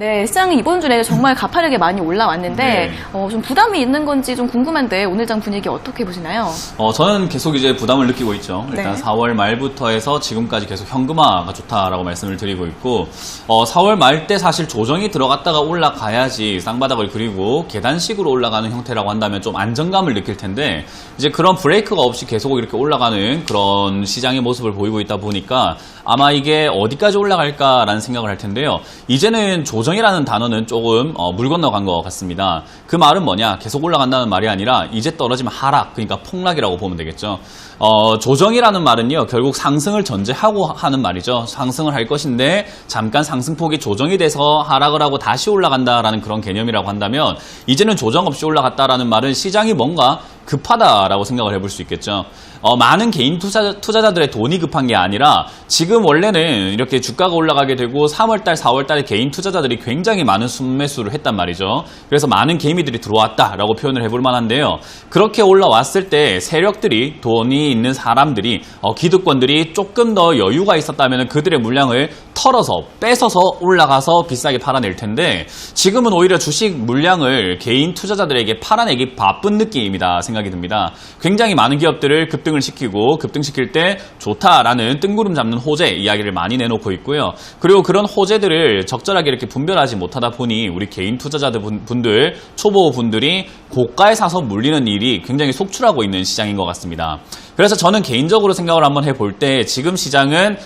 네, 시장이 이번 주에 정말 가파르게 많이 올라왔는데 네. 좀 부담이 있는 건지 좀 궁금한데 오늘 장 분위기 어떻게 보시나요? 저는 계속 이제 부담을 느끼고 있죠. 일단 네. 4월 말부터 해서 지금까지 계속 현금화가 좋다라고 말씀을 드리고 있고 4월 말 때 사실 조정이 들어갔다가 올라가야지 쌍바닥을 그리고 계단식으로 올라가는 형태라고 한다면 좀 안정감을 느낄 텐데 이제 그런 브레이크가 없이 계속 이렇게 올라가는 그런 시장의 모습을 보이고 있다 보니까 아마 이게 어디까지 올라갈까라는 생각을 할 텐데요. 이제는 조정이라는 단어는 조금 물 건너간 것 같습니다. 그 말은 뭐냐? 계속 올라간다는 말이 아니라 이제 떨어지면 하락, 그러니까 폭락이라고 보면 되겠죠. 조정이라는 말은요, 결국 상승을 전제하고 하는 말이죠. 상승을 할 것인데 잠깐 상승폭이 조정이 돼서 하락을 하고 다시 올라간다라는 그런 개념이라고 한다면 이제는 조정 없이 올라갔다라는 말은 시장이 뭔가 급하다라고 생각을 해볼 수 있겠죠. 많은 개인 투자자들의 돈이 급한 게 아니라 지금 원래는 이렇게 주가가 올라가게 되고 3월달, 4월달에 개인 투자자들이 굉장히 많은 순매수를 했단 말이죠. 그래서 많은 개미들이 들어왔다라고 표현을 해볼 만한데요. 그렇게 올라왔을 때 세력들이, 돈이 있는 사람들이, 기득권들이 조금 더 여유가 있었다면 그들의 물량을 털어서 뺏어서 올라가서 비싸게 팔아낼 텐데 지금은 오히려 주식 물량을 개인 투자자들에게 팔아내기 바쁜 느낌이다 생각이 듭니다. 굉장히 많은 기업들을 급등을 시키고 급등시킬 때 좋다라는 뜬구름 잡는 호재 이야기를 많이 내놓고 있고요. 그리고 그런 호재들을 적절하게 이렇게 분별하지 못하다 보니 우리 개인 투자자들 분들, 초보 분들이 고가에 사서 물리는 일이 굉장히 속출하고 있는 시장인 것 같습니다. 그래서 저는 개인적으로 생각을 한번 해볼 때 지금 시장은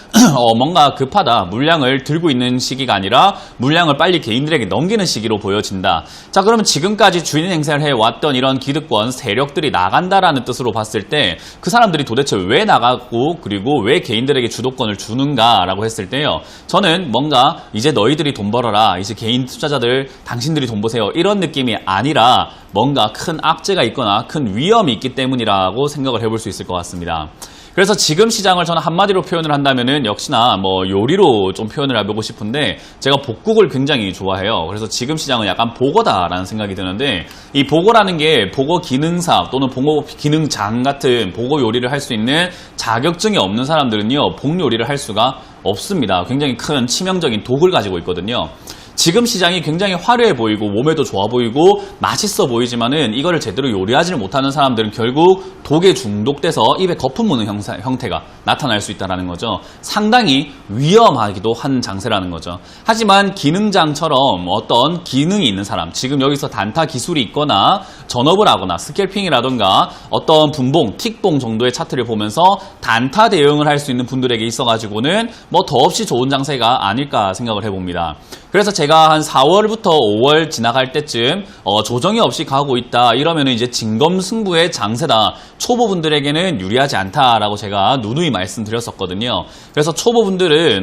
뭔가 급하다. 물량을 들고 있는 시기가 아니라 물량을 빨리 개인들에게 넘기는 시기로 보여진다. 자, 그러면 지금까지 주인 행세를 해왔던 이런 기득권 세력들이 나간다라는 뜻으로 봤을 때 그 사람들이 도대체 왜 나가고 그리고 왜 개인들에게 주도권을 주는가라고 했을 때요. 저는 뭔가 이제 너희들이 돈 벌어라. 이제 개인 투자자들 당신들이 돈 버세요. 이런 느낌이 아니라 뭔가 큰 악재가 있거나 큰 위험이 있기 때문이라고 생각을 해볼 수 있을 것 같습니다. 그래서 지금 시장을 저는 한마디로 표현을 한다면은 역시나 뭐 요리로 좀 표현을 해보고 싶은데 제가 복국을 굉장히 좋아해요. 그래서 지금 시장은 약간 보거다라는 생각이 드는데 이 보거라는 게 보거 기능사 또는 보거 기능장 같은 보거 요리를 할 수 있는 자격증이 없는 사람들은요, 복 요리를 할 수가 없습니다. 굉장히 큰 치명적인 독을 가지고 있거든요. 지금 시장이 굉장히 화려해 보이고 몸에도 좋아 보이고 맛있어 보이지만은 이거를 제대로 요리하지를 못하는 사람들은 결국 독에 중독돼서 입에 거품 무는 형태가 나타날 수 있다는 거죠. 상당히 위험하기도 한 장세라는 거죠. 하지만 기능장처럼 어떤 기능이 있는 사람, 지금 여기서 단타 기술이 있거나 전업을 하거나 스캘핑이라던가 어떤 분봉, 틱봉 정도의 차트를 보면서 단타 대응을 할 수 있는 분들에게 있어가지고는 뭐 더없이 좋은 장세가 아닐까 생각을 해봅니다. 그래서 제가 한 4월부터 5월 지나갈 때쯤 조정이 없이 가고 있다 이러면 이제 진검승부의 장세다. 초보분들에게는 유리하지 않다라고 제가 누누이 말씀드렸었거든요. 그래서 초보분들은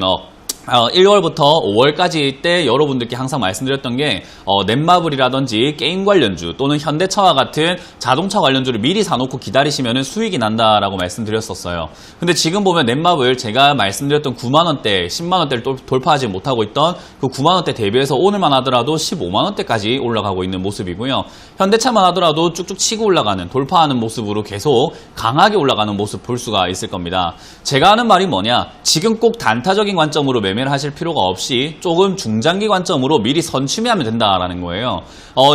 1월부터 5월까지 때 여러분들께 항상 말씀드렸던 게 넷마블이라든지 게임 관련주 또는 현대차와 같은 자동차 관련주를 미리 사놓고 기다리시면 수익이 난다라고 말씀드렸었어요. 근데 지금 보면 넷마블 제가 말씀드렸던 9만원대, 10만원대를 돌파하지 못하고 있던 그 9만원대 대비해서 오늘만 하더라도 15만원대까지 올라가고 있는 모습이고요. 현대차만 하더라도 쭉쭉 치고 올라가는, 돌파하는 모습으로 계속 강하게 올라가는 모습 볼 수가 있을 겁니다. 제가 하는 말이 뭐냐, 지금 꼭 단타적인 관점으로 매매를 하실 필요가 없이 조금 중장기 관점으로 미리 선취매하면 된다라는 거예요.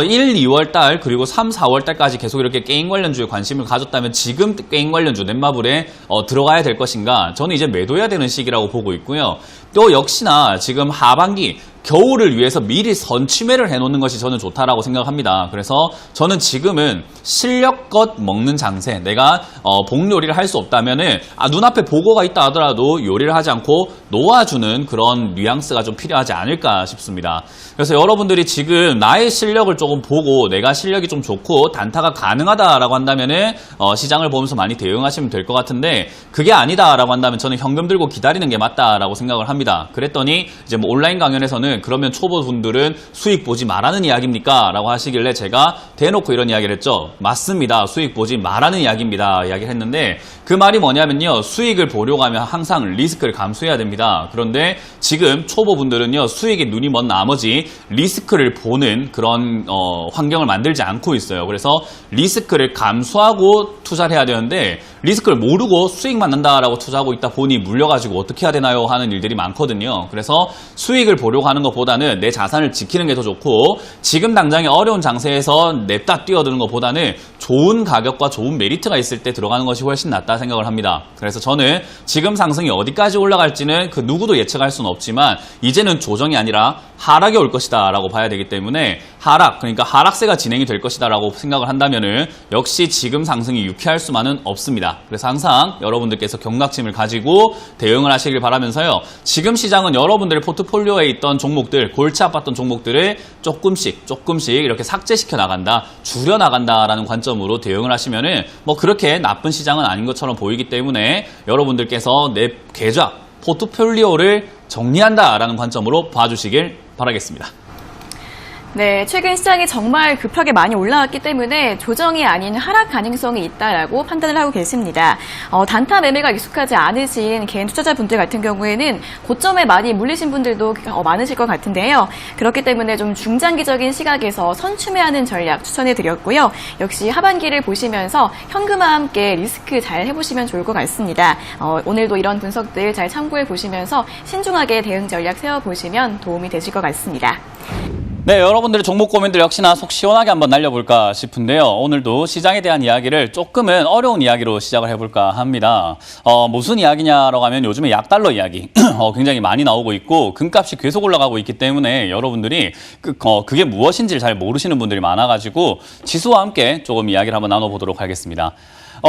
1, 2월 달 그리고 3, 4월 달까지 계속 이렇게 게임 관련주에 관심을 가졌다면 지금 게임 관련주 넷마블에 들어가야 될 것인가? 저는 이제 매도해야 되는 시기라고 보고 있고요. 또 역시나 지금 하반기 겨울을 위해서 미리 선취매를 해놓는 것이 저는 좋다라고 생각합니다. 그래서 저는 지금은 실력껏 먹는 장세, 내가 복 요리를 할 수 없다면은 눈앞에 보고가 있다 하더라도 요리를 하지 않고 놓아주는 그런 뉘앙스가 좀 필요하지 않을까 싶습니다. 그래서 여러분들이 지금 나의 실력을 조금 보고 내가 실력이 좀 좋고 단타가 가능하다라고 한다면은 시장을 보면서 많이 대응하시면 될 것 같은데 그게 아니다라고 한다면 저는 현금 들고 기다리는 게 맞다라고 생각을 합니다. 그랬더니 이제 뭐 온라인 강연에서는 그러면 초보분들은 수익 보지 말라는 이야기입니까? 라고 하시길래 제가 대놓고 이런 이야기를 했죠. 맞습니다. 수익 보지 말라는 이야기입니다. 이야기를 했는데 그 말이 뭐냐면요. 수익을 보려고 하면 항상 리스크를 감수해야 됩니다. 그런데 지금 초보분들은요. 수익에 눈이 먼 나머지 리스크를 보는 그런 환경을 만들지 않고 있어요. 그래서 리스크를 감수하고 투자를 해야 되는데 리스크를 모르고 수익만 난다라고 투자하고 있다 보니 물려가지고 어떻게 해야 되나요 하는 일들이 많거든요. 그래서 수익을 보려고 하는 것보다는 내 자산을 지키는 게 더 좋고 지금 당장의 어려운 장세에서 냅다 뛰어드는 것보다는 좋은 가격과 좋은 메리트가 있을 때 들어가는 것이 훨씬 낫다 생각을 합니다. 그래서 저는 지금 상승이 어디까지 올라갈지는 그 누구도 예측할 수는 없지만 이제는 조정이 아니라 하락이 올 것이다 라고 봐야 되기 때문에 그러니까 하락세가 진행이 될 것이다 라고 생각을 한다면은 역시 지금 상승이 유쾌할 수만은 없습니다. 그래서 항상 여러분들께서 경각심을 가지고 대응을 하시길 바라면서요. 지금 시장은 여러분들의 포트폴리오에 있던 종목들, 골치 아팠던 종목들을 조금씩 이렇게 삭제시켜 나간다, 줄여 나간다라는 관점으로 대응을 하시면은 뭐 그렇게 나쁜 시장은 아닌 것처럼 보이기 때문에 여러분들께서 내 계좌, 포트폴리오를 정리한다라는 관점으로 봐주시길 바라겠습니다. 네, 최근 시장이 정말 급하게 많이 올라왔기 때문에 조정이 아닌 하락 가능성이 있다라고 판단을 하고 계십니다. 단타 매매가 익숙하지 않으신 개인 투자자분들 같은 경우에는 고점에 많이 물리신 분들도 많으실 것 같은데요. 그렇기 때문에 좀 중장기적인 시각에서 선추매하는 전략 추천해드렸고요. 역시 하반기를 보시면서 현금화 함께 리스크 잘 해보시면 좋을 것 같습니다. 오늘도 이런 분석들 잘 참고해 보시면서 신중하게 대응 전략 세워보시면 도움이 되실 것 같습니다. 네, 여러분들의 종목 고민들 역시나 속 시원하게 한번 날려볼까 싶은데요. 오늘도 시장에 대한 이야기를 조금은 어려운 이야기로 시작을 해볼까 합니다. 무슨 이야기냐라고 하면 요즘에 약달러 이야기 굉장히 많이 나오고 있고 금값이 계속 올라가고 있기 때문에 여러분들이 그게 무엇인지를 잘 모르시는 분들이 많아가지고 지수와 함께 조금 이야기를 한번 나눠보도록 하겠습니다.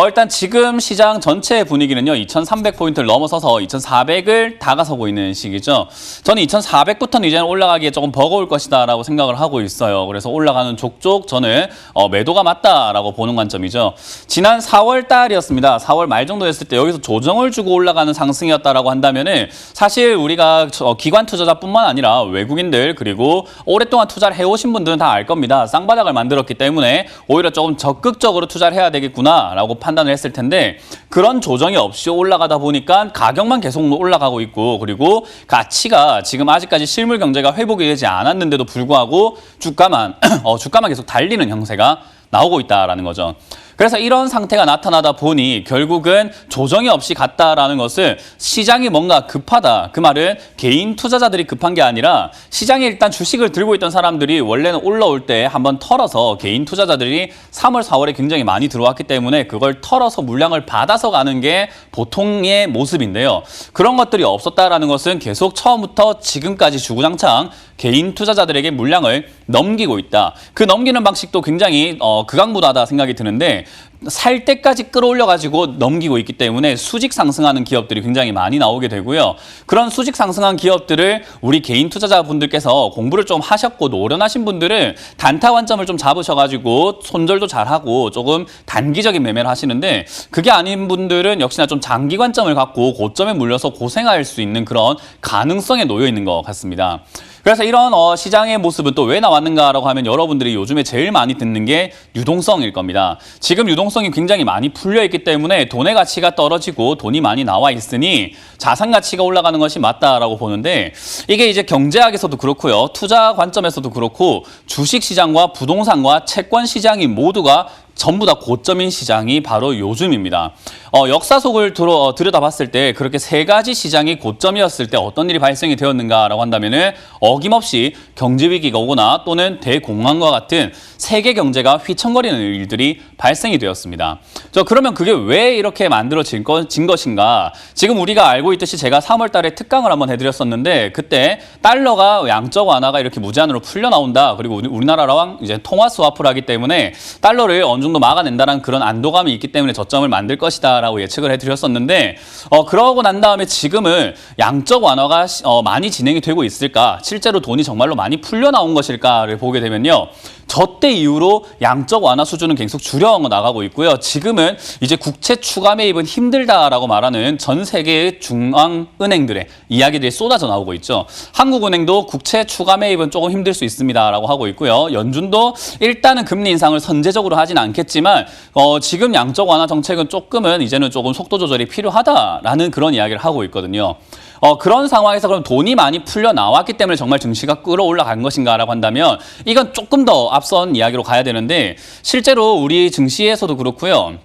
일단 지금 시장 전체 분위기는요. 2300포인트를 넘어서서 2400을 다가서고 있는 시기죠. 저는 2400부터는 이제는 올라가기에 조금 버거울 것이다 라고 생각을 하고 있어요. 그래서 올라가는 족족 저는 매도가 맞다라고 보는 관점이죠. 지난 4월 달이었습니다. 4월 말 정도 됐을 때 여기서 조정을 주고 올라가는 상승이었다라고 한다면은 사실 우리가 기관 투자자뿐만 아니라 외국인들 그리고 오랫동안 투자를 해오신 분들은 다 알 겁니다. 쌍바닥을 만들었기 때문에 오히려 조금 적극적으로 투자를 해야 되겠구나라고 판단을 했을 텐데 그런 조정이 없이 올라가다 보니까 가격만 계속 올라가고 있고 그리고 가치가 지금 아직까지 실물 경제가 회복이 되지 않았는데도 불구하고 주가만 계속 달리는 형세가 나오고 있다라는 거죠. 그래서 이런 상태가 나타나다 보니 결국은 조정이 없이 갔다라는 것은 시장이 뭔가 급하다. 그 말은 개인 투자자들이 급한 게 아니라 시장에 일단 주식을 들고 있던 사람들이 원래는 올라올 때 한번 털어서 개인 투자자들이 3월, 4월에 굉장히 많이 들어왔기 때문에 그걸 털어서 물량을 받아서 가는 게 보통의 모습인데요. 그런 것들이 없었다라는 것은 계속 처음부터 지금까지 주구장창 개인 투자자들에게 물량을 넘기고 있다. 그 넘기는 방식도 굉장히 극악무도하다 생각이 드는데 살 때까지 끌어올려가지고 넘기고 있기 때문에 수직 상승하는 기업들이 굉장히 많이 나오게 되고요. 그런 수직 상승한 기업들을 우리 개인 투자자분들께서 공부를 좀 하셨고 노련하신 분들은 단타 관점을 좀 잡으셔가지고 손절도 잘하고 조금 단기적인 매매를 하시는데 그게 아닌 분들은 역시나 좀 장기 관점을 갖고 고점에 물려서 고생할 수 있는 그런 가능성에 놓여 있는 것 같습니다. 그래서 이런 시장의 모습은 또 왜 나왔는가라고 하면 여러분들이 요즘에 제일 많이 듣는 게 유동성일 겁니다. 지금 유동성이 굉장히 많이 풀려있기 때문에 돈의 가치가 떨어지고 돈이 많이 나와 있으니 자산 가치가 올라가는 것이 맞다라고 보는데 이게 이제 경제학에서도 그렇고요. 투자 관점에서도 그렇고 주식시장과 부동산과 채권 시장이 모두가 전부 다 고점인 시장이 바로 요즘입니다. 역사 속을 들여다봤을 때 그렇게 세 가지 시장이 고점이었을 때 어떤 일이 발생이 되었는가라고 한다면은 어김없이 경제 위기가 오거나 또는 대공황과 같은 세계 경제가 휘청거리는 일들이 발생이 되었습니다. 그러면 그게 왜 이렇게 만들어진 것인가? 지금 우리가 알고 있듯이 제가 3월 달에 특강을 한번 해드렸었는데 그때 달러가 양적 완화가 이렇게 무제한으로 풀려 나온다. 그리고 우리나라랑 이제 통화 스와프를 하기 때문에 달러를 어느 정도 막아낸다는 그런 안도감이 있기 때문에 저점을 만들 것이다라고 예측을 해드렸었는데 그러고 난 다음에 지금은 양적 완화가 많이 진행이 되고 있을까? 실제로 돈이 정말로 많이 풀려 나온 것일까를 보게 되면요. 저때 이후로 양적 완화 수준은 계속 줄여 나가고 있고요. 지금은 이제 국채 추가 매입은 힘들다라고 말하는 전 세계의 중앙은행들의 이야기들이 쏟아져 나오고 있죠. 한국은행도 국채 추가 매입은 조금 힘들 수 있습니다라고 하고 있고요. 연준도 일단은 금리 인상을 선제적으로 하진 않겠지만 지금 양적 완화 정책은 조금은 이제는 조금 속도 조절이 필요하다라는 그런 이야기를 하고 있거든요. 그런 상황에서 그럼 돈이 많이 풀려 나왔기 때문에 정말 증시가 끌어올라간 것인가라고 한다면 이건 조금 더 앞선 이야기로 가야 되는데 실제로 우리 증시에서도 그렇고요.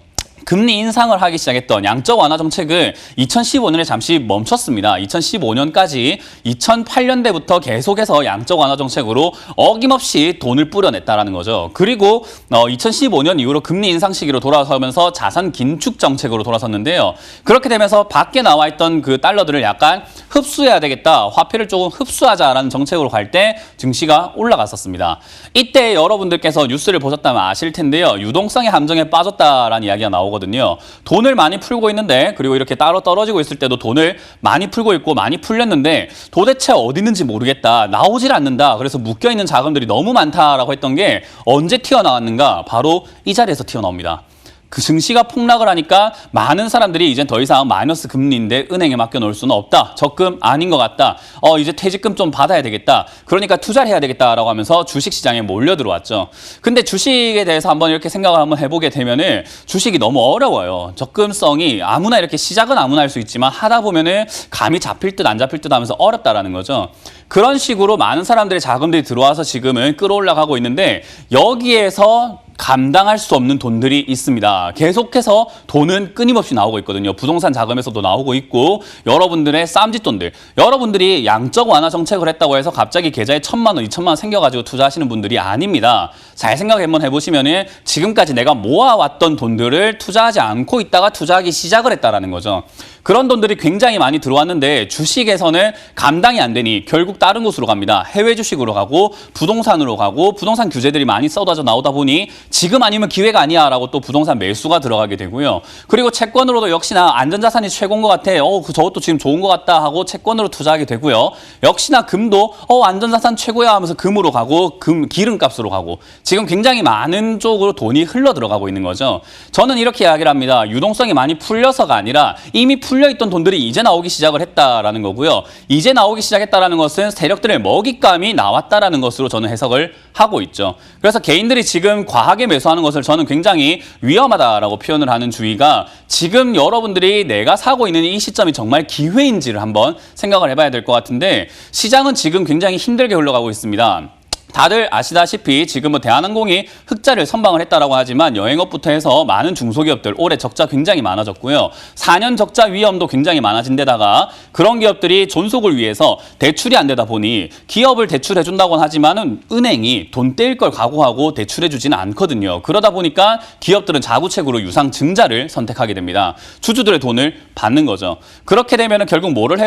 금리 인상을 하기 시작했던 양적 완화 정책을 2015년에 잠시 멈췄습니다. 2015년까지 2008년대부터 계속해서 양적 완화 정책으로 어김없이 돈을 뿌려냈다라는 거죠. 그리고 2015년 이후로 금리 인상 시기로 돌아서면서 자산 긴축 정책으로 돌아섰는데요. 그렇게 되면서 밖에 나와 있던 그 달러들을 약간 흡수해야 되겠다, 화폐를 조금 흡수하자라는 정책으로 갈 때 증시가 올라갔었습니다. 이때 여러분들께서 뉴스를 보셨다면 아실 텐데요. 유동성의 함정에 빠졌다라는 이야기가 나오거든요. 돈을 많이 풀고 있는데, 그리고 이렇게 따로 떨어지고 있을 때도 돈을 많이 풀고 있고 많이 풀렸는데 도대체 어디 있는지 모르겠다, 나오질 않는다, 그래서 묶여있는 자금들이 너무 많다라고 했던 게 언제 튀어나왔는가? 바로 이 자리에서 튀어나옵니다. 그 증시가 폭락을 하니까 많은 사람들이 이젠 더 이상 마이너스 금리인데 은행에 맡겨놓을 수는 없다, 적금 아닌 것 같다, 이제 퇴직금 좀 받아야 되겠다, 그러니까 투자를 해야 되겠다라고 하면서 주식시장에 몰려 들어왔죠. 근데 주식에 대해서 한번 이렇게 생각을 한번 해보게 되면은 주식이 너무 어려워요. 접근성이 아무나 이렇게 시작은 아무나 할 수 있지만 하다 보면은 감이 잡힐 듯 안 잡힐 듯 하면서 어렵다라는 거죠. 그런 식으로 많은 사람들의 자금들이 들어와서 지금은 끌어올라가고 있는데, 여기에서 감당할 수 없는 돈들이 있습니다. 계속해서 돈은 끊임없이 나오고 있거든요. 부동산 자금에서도 나오고 있고, 여러분들의 쌈짓돈들, 여러분들이 양적 완화 정책을 했다고 해서 갑자기 계좌에 1,000만 원, 2,000만 원 생겨가지고 투자하시는 분들이 아닙니다. 잘 생각 한번 해보시면은 지금까지 내가 모아왔던 돈들을 투자하지 않고 있다가 투자하기 시작을 했다라는 거죠. 그런 돈들이 굉장히 많이 들어왔는데 주식에서는 감당이 안 되니 결국 다른 곳으로 갑니다. 해외 주식으로 가고 부동산으로 가고, 부동산 규제들이 많이 쏟아져 나오다 보니 지금 아니면 기회가 아니야 라고 또 부동산 매수가 들어가게 되고요. 그리고 채권으로도 역시나 안전자산이 최고인 것 같아, 저것도 지금 좋은 것 같다 하고 채권으로 투자하게 되고요. 역시나 금도 안전자산 최고야 하면서 금으로 가고, 기름값으로 가고, 지금 굉장히 많은 쪽으로 돈이 흘러 들어가고 있는 거죠. 저는 이렇게 이야기를 합니다. 유동성이 많이 풀려서가 아니라 이미 풀려있던 돈들이 이제 나오기 시작을 했다라는 거고요. 이제 나오기 시작했다라는 것은 세력들의 먹잇감이 나왔다라는 것으로 저는 해석을 하고 있죠. 그래서 개인들이 지금 과하게 매수하는 것을 저는 굉장히 위험하다라고 표현을 하는 주의가, 지금 여러분들이 내가 사고 있는 이 시점이 정말 기회인지를 한번 생각을 해봐야 될 것 같은데, 시장은 지금 굉장히 힘들게 흘러가고 있습니다. 다들 아시다시피 지금 대한항공이 흑자를 선방을 했다라고 하지만 여행업부터 해서 많은 중소기업들 올해 적자 굉장히 많아졌고요. 4년 적자 위험도 굉장히 많아진 데다가 그런 기업들이 존속을 위해서 대출이 안 되다 보니, 기업을 대출해준다고는 하지만은 은행이 돈 떼일 걸 각오하고 대출해주지는 않거든요. 그러다 보니까 기업들은 자구책으로 유상증자를 선택하게 됩니다. 주주들의 돈을 받는 거죠. 그렇게 되면 결국 뭐를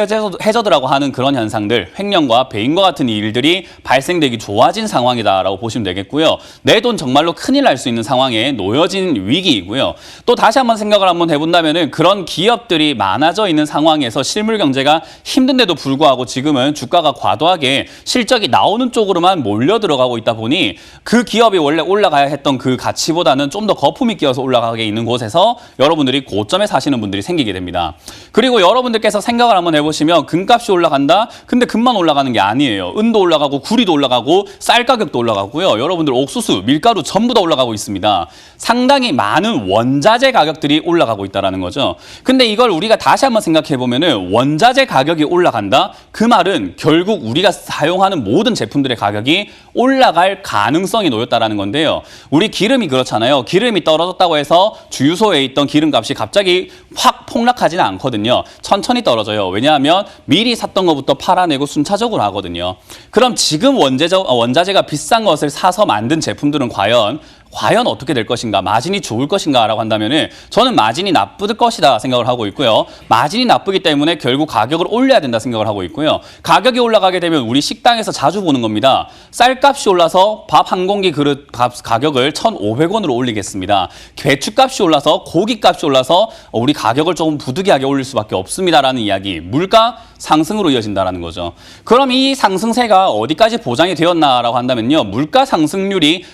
해저드라고 하는 그런 현상들, 횡령과 배임과 같은 일들이 발생되기 좋아진 상황이다라고 보시면 되겠고요. 내 돈 정말로 큰일 날 수 있는 상황에 놓여진 위기이고요. 또 다시 한번 생각을 한번 해본다면은, 그런 기업들이 많아져 있는 상황에서 실물 경제가 힘든데도 불구하고 지금은 주가가 과도하게 실적이 나오는 쪽으로만 몰려 들어가고 있다 보니, 그 기업이 원래 올라가야 했던 그 가치보다는 좀 더 거품이 끼어서 올라가게 있는 곳에서 여러분들이 고점에 사시는 분들이 생기게 됩니다. 그리고 여러분들께서 생각을 한번 해보시면, 금값이 올라간다? 근데 금만 올라가는 게 아니에요. 은도 올라가고 구리도 올라가고 쌀 가격도 올라가고요. 여러분들 옥수수, 밀가루 전부 다 올라가고 있습니다. 상당히 많은 원자재 가격들이 올라가고 있다는 거죠. 근데 이걸 우리가 다시 한번 생각해 보면은, 원자재 가격이 올라간다? 그 말은 결국 우리가 사용하는 모든 제품들의 가격이 올라갈 가능성이 놓였다는 건데요. 우리 기름이 그렇잖아요. 기름이 떨어졌다고 해서 주유소에 있던 기름값이 갑자기 확 폭락하지는 않거든요. 천천히 떨어져요. 왜냐하면 미리 샀던 것부터 팔아내고 순차적으로 하거든요. 그럼 지금 원자재가 비싼 것을 사서 만든 제품들은 과연 어떻게 될 것인가, 마진이 좋을 것인가라고 한다면은 저는 마진이 나쁠 것이다 생각을 하고 있고요. 마진이 나쁘기 때문에 결국 가격을 올려야 된다 생각을 하고 있고요. 가격이 올라가게 되면 우리 식당에서 자주 보는 겁니다. 쌀값이 올라서 밥 한 공기 그릇 가격을 1,500원으로 올리겠습니다. 배추값이 올라서, 고기값이 올라서 우리 가격을 조금 부득이하게 올릴 수밖에 없습니다라는 이야기, 물가 상승으로 이어진다는 거죠. 그럼 이 상승세가 어디까지 보장이 되었나라고 한다면요. 물가 상승률이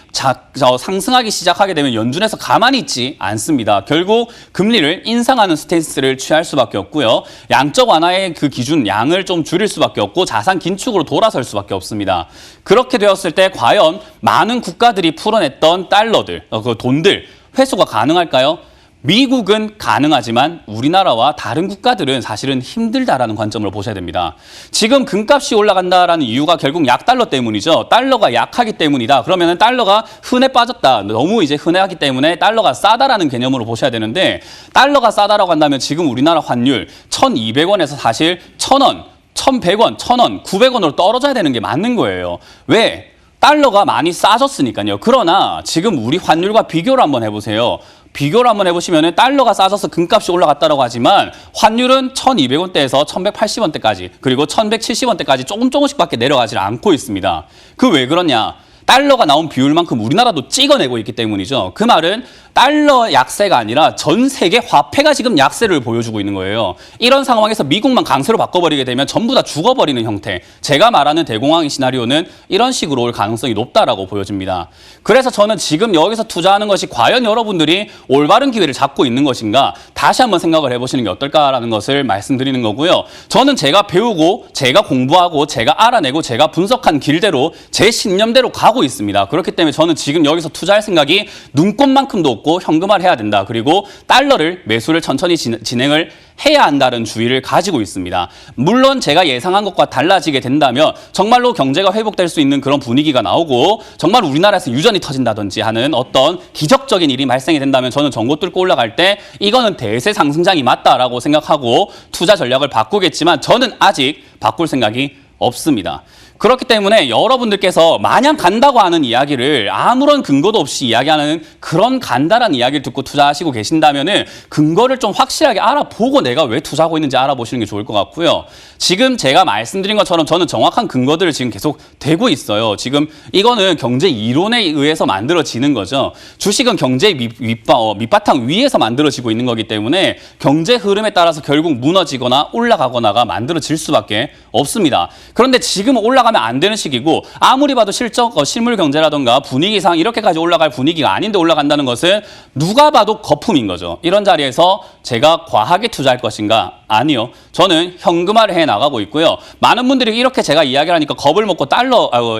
상승하기 시작하게 되면 연준에서 가만히 있지 않습니다. 결국 금리를 인상하는 스탠스를 취할 수밖에 없고요. 양적 완화의 그 기준 양을 좀 줄일 수밖에 없고, 자산 긴축으로 돌아설 수밖에 없습니다. 그렇게 되었을 때 과연 많은 국가들이 풀어냈던 달러들, 그 돈들 회수가 가능할까요? 미국은 가능하지만 우리나라와 다른 국가들은 사실은 힘들다라는 관점으로 보셔야 됩니다. 지금 금값이 올라간다라는 이유가 결국 약달러 때문이죠. 달러가 약하기 때문이다. 그러면 달러가 흔해 빠졌다. 너무 이제 흔해하기 때문에 달러가 싸다라는 개념으로 보셔야 되는데, 달러가 싸다라고 한다면 지금 우리나라 환율 1,200원에서 사실 1,000원, 1,100원, 1,000원, 900원으로 떨어져야 되는 게 맞는 거예요. 왜? 달러가 많이 싸졌으니까요. 그러나 지금 우리 환율과 비교를 한번 해보세요. 비교를 한번 해보시면 달러가 싸져서 금값이 올라갔다고 하지만 환율은 1,200원대에서 1,180원대까지 그리고 1,170원대까지 조금씩밖에 내려가지 않고 있습니다. 그 왜 그러냐? 달러가 나온 비율만큼 우리나라도 찍어내고 있기 때문이죠. 그 말은 달러 약세가 아니라 전 세계 화폐가 지금 약세를 보여주고 있는 거예요. 이런 상황에서 미국만 강세로 바꿔버리게 되면 전부 다 죽어버리는 형태. 제가 말하는 대공황의 시나리오는 이런 식으로 올 가능성이 높다라고 보여집니다. 그래서 저는 지금 여기서 투자하는 것이 과연 여러분들이 올바른 기회를 잡고 있는 것인가 다시 한번 생각을 해보시는 게 어떨까라는 것을 말씀드리는 거고요. 저는 제가 배우고 제가 공부하고 제가 알아내고 제가 분석한 길대로 제 신념대로 가고 있습니다. 그렇기 때문에 저는 지금 여기서 투자할 생각이 눈꼽만큼도 없고 현금화를 해야 된다. 그리고 달러를 매수를 천천히 진행을 해야 한다는 주의를 가지고 있습니다. 물론 제가 예상한 것과 달라지게 된다면 정말로 경제가 회복될 수 있는 그런 분위기가 나오고 정말 우리나라에서 유전이 터진다든지 하는 어떤 기적적인 일이 발생이 된다면 저는 전고 뚫고 올라갈 때 이거는 대세 상승장이 맞다라고 생각하고 투자 전략을 바꾸겠지만 저는 아직 바꿀 생각이 없습니다. 그렇기 때문에 여러분들께서 마냥 간다고 하는 이야기를 아무런 근거도 없이 이야기하는 그런 간단한 이야기를 듣고 투자하시고 계신다면은 근거를 좀 확실하게 알아보고 내가 왜 투자하고 있는지 알아보시는 게 좋을 것 같고요. 지금 제가 말씀드린 것처럼 저는 정확한 근거들을 지금 계속 대고 있어요. 지금 이거는 경제 이론에 의해서 만들어지는 거죠. 주식은 경제 밑바탕 위에서 만들어지고 있는 거기 때문에 경제 흐름에 따라서 결국 무너지거나 올라가거나가 만들어질 수밖에 없습니다. 그런데 지금 올라가면 안 되는 시기고 아무리 봐도 실물 경제라던가 분위기상 이렇게까지 올라갈 분위기가 아닌데 올라간다는 것은 누가 봐도 거품인 거죠. 이런 자리에서 제가 과하게 투자할 것인가? 아니요. 저는 현금화를 해 나가고 있고요. 많은 분들이 이렇게 제가 이야기를 하니까 겁을 먹고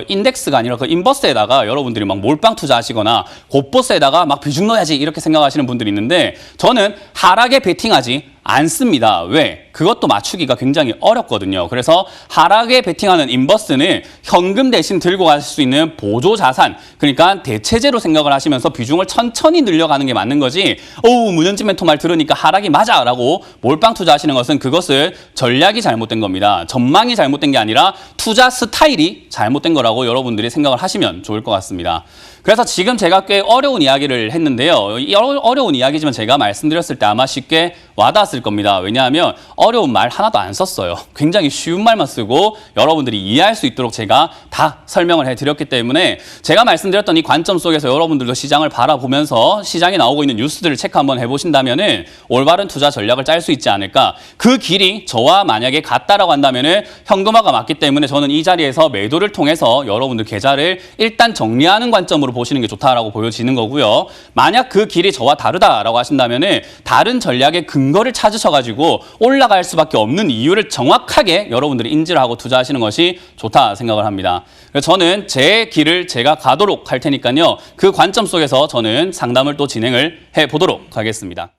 인덱스가 아니라 그 인버스에다가 여러분들이 막 몰빵 투자하시거나 곧버스에다가 막 비중 넣어야지 이렇게 생각하시는 분들이 있는데 저는 하락에 베팅하지 않습니다. 왜? 그것도 맞추기가 굉장히 어렵거든요. 그래서 하락에 베팅하는 인버스는 현금 대신 들고 갈 수 있는 보조 자산, 그러니까 대체제로 생각을 하시면서 비중을 천천히 늘려가는 게 맞는 거지 문현진 멘토 말 들으니까 하락이 맞아 라고 몰빵 투자하시는 것은 그것은 전략이 잘못된 겁니다. 전망이 잘못된 게 아니라 투자 스타일이 잘못된 거라고 여러분들이 생각을 하시면 좋을 것 같습니다. 그래서 지금 제가 꽤 어려운 이야기를 했는데요. 이 어려운 이야기지만 제가 말씀드렸을 때 아마 쉽게 와닿았을 겁니다. 왜냐하면 어려운 말 하나도 안 썼어요. 굉장히 쉬운 말만 쓰고 여러분들이 이해할 수 있도록 제가 다 설명을 해드렸기 때문에 제가 말씀드렸던 이 관점 속에서 여러분들도 시장을 바라보면서 시장에 나오고 있는 뉴스들을 체크 한번 해보신다면은 올바른 투자 전략을 짤 수 있지 않을까. 그 길이 저와 만약에 같다라고 한다면은 현금화가 맞기 때문에 저는 이 자리에서 매도를 통해서 여러분들 계좌를 일단 정리하는 관점으로 보시는 게 좋다라고 보여지는 거고요. 만약 그 길이 저와 다르다라고 하신다면은 다른 전략의 근거를 찾으셔가지고 올라갈 수밖에 없는 이유를 정확하게 여러분들이 인지를 하고 투자하시는 것이 좋다 생각을 합니다. 그래서 저는 제 길을 제가 가도록 할 테니까요. 그 관점 속에서 저는 상담을 또 진행을 해보도록 하겠습니다.